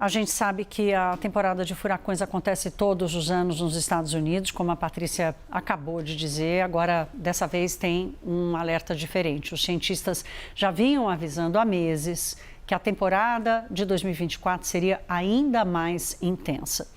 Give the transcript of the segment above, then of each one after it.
A gente sabe que a temporada de furacões acontece todos os anos nos Estados Unidos, como a Patrícia acabou de dizer. Agora, dessa vez, tem um alerta diferente. Os cientistas já vinham avisando há meses que a temporada de 2024 seria ainda mais intensa.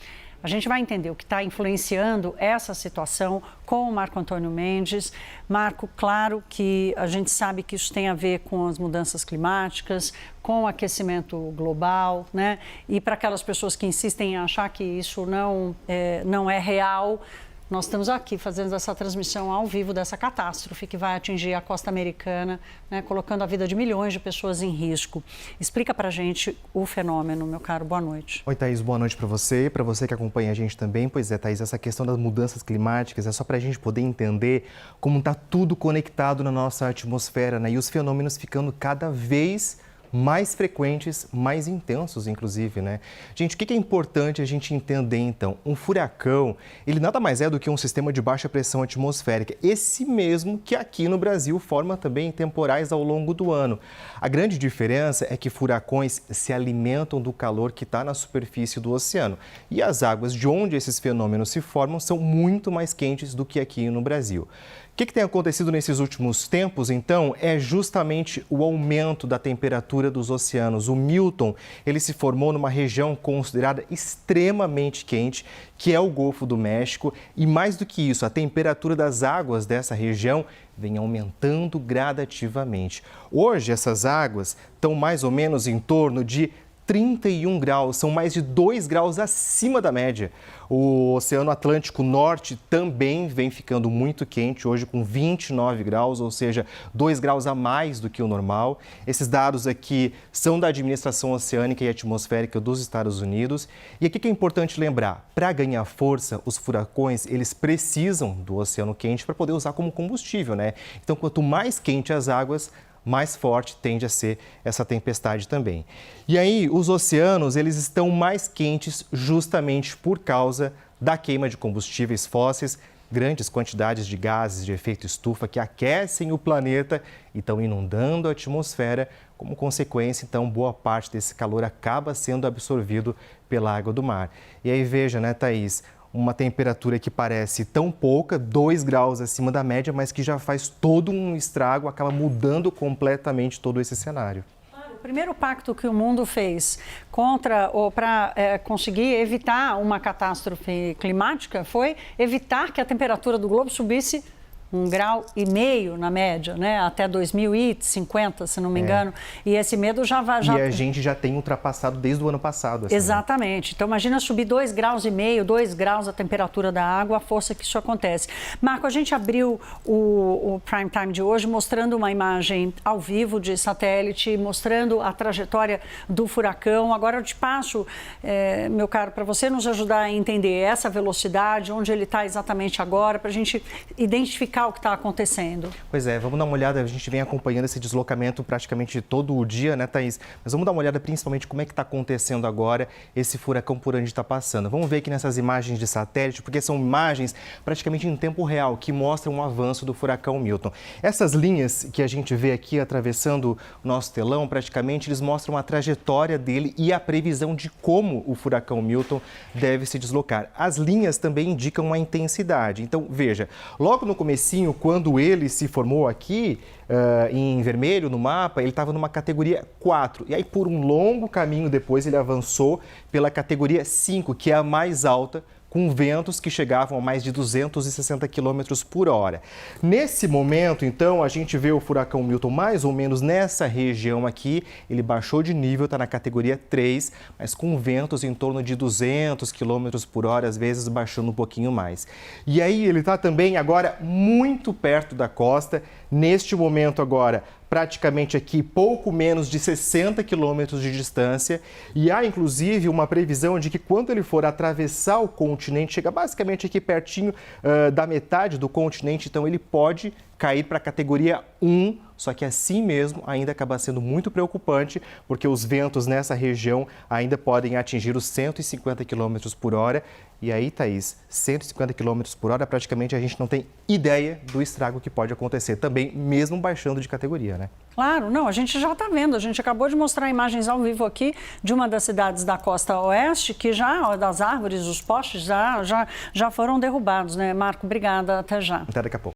A gente vai entender o que está influenciando essa situação com o Marco Antônio Mendes. Marco, claro que a gente sabe que isso tem a ver com as mudanças climáticas, com o aquecimento global, né? E para aquelas pessoas que insistem em achar que isso não é real, nós estamos aqui fazendo essa transmissão ao vivo dessa catástrofe que vai atingir a costa americana, né, colocando a vida de milhões de pessoas em risco. Explica para a gente o fenômeno, meu caro. Boa noite. Oi, Thaís. Boa noite para você e para você que acompanha a gente também. Pois é, Thaís, essa questão das mudanças climáticas é só para a gente poder entender como está tudo conectado na nossa atmosfera, né? E os fenômenos ficando cada vez mais frequentes, mais intensos, inclusive, né? Gente, o que é importante a gente entender, então? Um furacão, ele nada mais é do que um sistema de baixa pressão atmosférica, esse mesmo que aqui no Brasil forma também temporais ao longo do ano. A grande diferença é que furacões se alimentam do calor que está na superfície do oceano e as águas de onde esses fenômenos se formam são muito mais quentes do que aqui no Brasil. O que tem acontecido nesses últimos tempos, então, é justamente o aumento da temperatura dos oceanos. O Milton, ele se formou numa região considerada extremamente quente, que é o Golfo do México. E mais do que isso, a temperatura das águas dessa região vem aumentando gradativamente. Hoje, essas águas estão mais ou menos em torno de 31 graus, são mais de 2 graus acima da média. O Oceano Atlântico Norte também vem ficando muito quente, hoje com 29 graus, ou seja, 2 graus a mais do que o normal. Esses dados aqui são da Administração Oceânica e Atmosférica dos Estados Unidos. E aqui que é importante lembrar, para ganhar força, os furacões, eles precisam do oceano quente para poder usar como combustível, né? Então, quanto mais quente as águas, mais forte tende a ser essa tempestade também. E aí, os oceanos, eles estão mais quentes justamente por causa da queima de combustíveis fósseis, grandes quantidades de gases de efeito estufa que aquecem o planeta e estão inundando a atmosfera. Como consequência, então, boa parte desse calor acaba sendo absorvido pela água do mar. E aí, veja, né, Thaís? Uma temperatura que parece tão pouca, 2 graus acima da média, mas que já faz todo um estrago, acaba mudando completamente todo esse cenário. O primeiro pacto que o mundo fez contra ou para conseguir evitar uma catástrofe climática foi evitar que a temperatura do globo subisse 1,5 grau na média, né? Até 2050, se não me engano. E esse medo já vai... E a gente já tem ultrapassado desde o ano passado. Assim, exatamente. Né? Então, imagina subir 2,5 graus, 2 graus a temperatura da água, a força que isso acontece. Marco, a gente abriu o Prime Time de hoje mostrando uma imagem ao vivo de satélite, mostrando a trajetória do furacão. Agora eu te passo, meu caro, para você nos ajudar a entender essa velocidade, onde ele está exatamente agora, para a gente identificar o que está acontecendo. Pois é, vamos dar uma olhada, a gente vem acompanhando esse deslocamento praticamente todo o dia, né, Thaís? Mas vamos dar uma olhada principalmente como é que está acontecendo agora esse furacão por onde está passando. Vamos ver aqui nessas imagens de satélite, porque são imagens praticamente em tempo real, que mostram o avanço do furacão Milton. Essas linhas que a gente vê aqui atravessando o nosso telão, praticamente, eles mostram a trajetória dele e a previsão de como o furacão Milton deve se deslocar. As linhas também indicam a intensidade. Então, veja, logo no comecinho, quando ele se formou aqui, em vermelho no mapa, ele estava numa categoria 4. E aí, por um longo caminho depois, ele avançou pela categoria 5, que é a mais alta, com ventos que chegavam a mais de 260 km por hora. Nesse momento, então, a gente vê o furacão Milton mais ou menos nessa região aqui. Ele baixou de nível, está na categoria 3, mas com ventos em torno de 200 km por hora, às vezes baixando um pouquinho mais. E aí ele está também agora muito perto da costa. Neste momento agora, praticamente aqui pouco menos de 60 quilômetros de distância, e há inclusive uma previsão de que quando ele for atravessar o continente, chega basicamente aqui pertinho da metade do continente, então ele pode cair para a categoria 1, só que assim mesmo ainda acaba sendo muito preocupante, porque os ventos nessa região ainda podem atingir os 150 km por hora. E aí, Thaís, 150 km por hora, praticamente a gente não tem ideia do estrago que pode acontecer também, mesmo baixando de categoria, né? Claro, não, a gente já está vendo, a gente acabou de mostrar imagens ao vivo aqui de uma das cidades da costa oeste, que já, das árvores, os postes já foram derrubados, né? Marco, obrigada, até já. Até daqui a pouco.